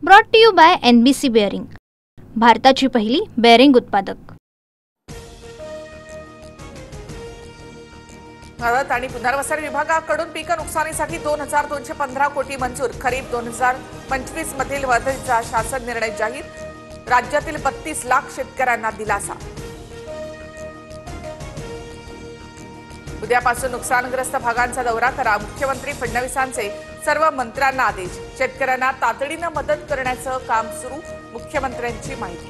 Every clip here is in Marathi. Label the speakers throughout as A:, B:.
A: Brought to you by NBC bearing, भारताची पहिली बेअरिंग उत्पादक।
B: मदत आणि पुनर्वसन विभागाकडून पीक नुकसानीसाठी 2215 कोटी मंजूर। खरीप 2025 मधील मदतीचा शासन निर्णय जाहीर। राज्यातील 32 लाख शेतकऱ्यांना दिलासा। उद्यापासून नुकसानग्रस्त भागांचा दौरा करा, मुख्यमंत्री फडणवीसांचे सर्व मंत्र्यांना आदेश। शेतकऱ्यांना तातडीने मदत करण्याचं काम सुरू, मुख्यमंत्र्यांची माहिती।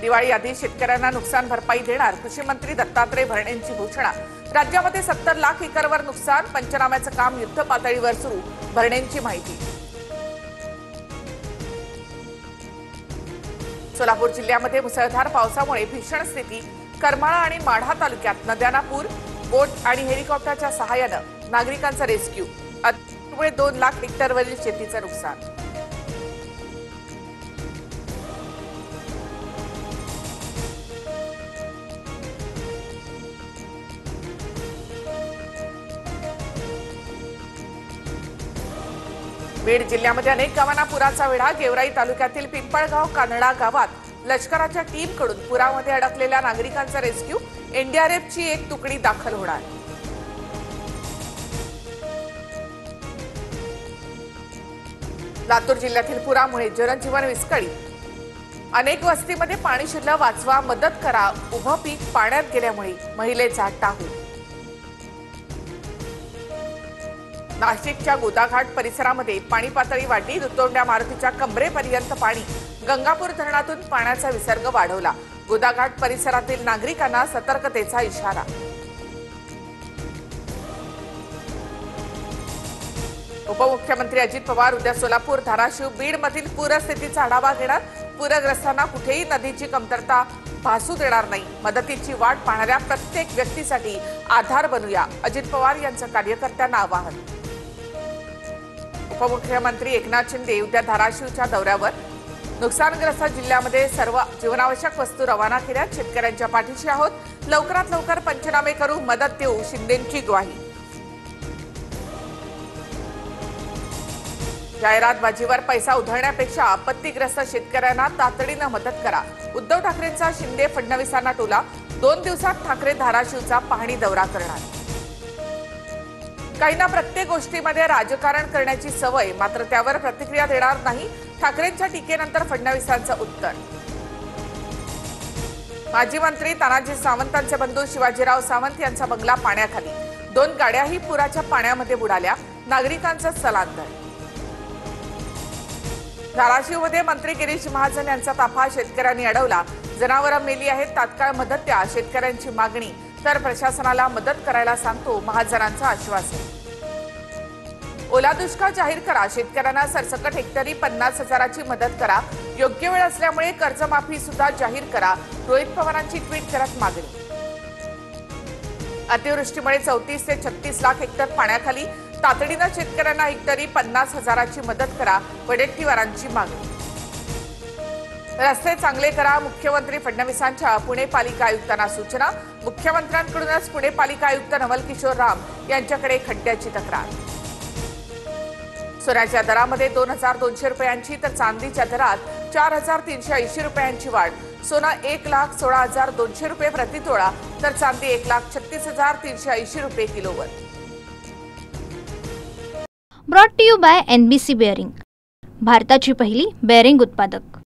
B: दिवाळी आधी शेतकऱ्यांना नुकसान भरपाई देणार, कृषी मंत्री दत्तात्रय भरणेंची घोषणा। राज्यामध्ये 70 लाख एकरवर नुकसान, पंचनाम्याचं काम युद्ध पातळीवर सुरू, भरणेंची माहिती। सोलापूर जिल्ह्यामध्ये मुसळधार पावसामुळे भीषण स्थिती। करमाळा आणि माढा तालुक्यात नद्यांना पूर, बोट आणि हेलिकॉप्टरच्या सहाय्याने नागरिकांचा रेस्क्यू। अतिवृष्टीमुळे 2 लाख हेक्टरवरील शेतीचं नुकसान। बीड जिल्ह्यामध्ये अनेक गावांना पुराचा वेढा। गेवराई तालुक्यातील पिंपळगाव कानडा गावात लष्कराच्या टीमकडून पुरामध्ये अडकलेल्या नागरिकांचा रेस्क्यू। NDRFची एक तुकडी दाखल होणार। लातूर जिल्ह्यातील पुरामुळे जनजीवन विस्कळीत। अनेक वस्तीमध्ये पाणी शिरलं, वाचवा, मदत करा। उभं पीक पाण्यात गेल्यामुळे महिलेचा टाहू। नाशिकच्या गोदाघाट परिसरामध्ये पाणी पातळी वाढली। दुतोंड्या मारुतीच्या कमरेपर्यंत पाणी। गंगापूर धरणातून पाण्याचा विसर्ग वाढवला। गोदाघाट परिसरातील नागरिकांना सतर्कतेचा इशारा। उपमुख्यमंत्री अजित पवार उद्या सोलापूर, धाराशिव, बीड मधील पूरस्थितीचा आढावा घेणार। पूरग्रस्तांना कुठेही नदीची कमतरता भासू देणार नाही। मदतीची वाट पाहणाऱ्या प्रत्येक व्यक्तीसाठी आधार बनूया, अजित पवार यांचं कार्यकर्त्यांना आवाहन। उपमुख्यमंत्री एकनाथ शिंदे उद्या धाराशिवच्या दौऱ्यावर। नुकसानग्रस्त जिल्ह्यामध्ये सर्व जीवनावश्यक वस्तू रवाना केल्या। शेतकऱ्यांच्या पाठीशी आहोत, लवकरात लवकर पंचनामे करू, मदत देऊ, शिंदेंची ग्वाही। जाहिरातबाजीवर पैसा उधळण्यापेक्षा आपत्तीग्रस्त शेतकऱ्यांना तातडीने मदत करा, उद्धव ठाकरेंचा शिंदे फडणवीसांना टोला। 2 दिवसात ठाकरे धाराशिवचा पाहणी दौरा करणार। काहींना प्रत्येक गोष्टीमध्ये राजकारण करण्याची सवय, मात्र त्यावर प्रतिक्रिया देणार नाही, ठाकरेंच्या टीकेनंतर फडणवीसांचं उत्तर। माजी मंत्री तानाजी सावंतांचे बंधू शिवाजीराव सावंत यांचा बंगला पाण्याखाली। 2 गाड्याही पुराच्या पाण्यामध्ये बुडाल्या, नागरिकांचं स्थलांतर। धाराशिवमध्ये मंत्री गिरीश महाजन यांचा ताफा, शेतकऱ्यांनी अडवला। जनावरं मेली आहेत, तात्काळ मदत द्या, शेतकऱ्यांची मागणी। तर प्रशासनाला मदत करायला सांगतो, महाजनांचं आश्वासन। ओला दुष्काळ जाहीर करा, शेतकऱ्यांना सरसकट हेक्टरी 50,000ची मदत करा। योग्य वेळ असल्यामुळे कर्जमाफी सुद्धा जाहीर करा, रोहित पवारांची ट्विट करत मागणी। अतिवृष्टीमुळे 34 ते 36 लाख हेक्टर पाण्याखाली। तातडीनं शेतकऱ्यांना हेक्टरी 50,000ची मदत करा, वडेट्टीवारांची मागणी। रस्ते चांगले करा, मुख्यमंत्री फडणवीसांच्या पुणे पालिका आयुक्तांना सूचना। मुख्यमंत्र्यांकडूनच पुणे पालिका आयुक्त नवल किशोर राम यांच्याकडे खड्ड्याची तक्रार। सोन्याच्या दरामध्ये 2200 रुपयांची तर चांदीच्या दरात 4380 रुपयांची वाढ। सोना 1,16,200 रुपये प्रतितोळा तर चांदी 1,36,380 रुपये किलोवर।
A: Brought to you by NBC bearing, भारताची पहिली बेअरिंग उत्पादक।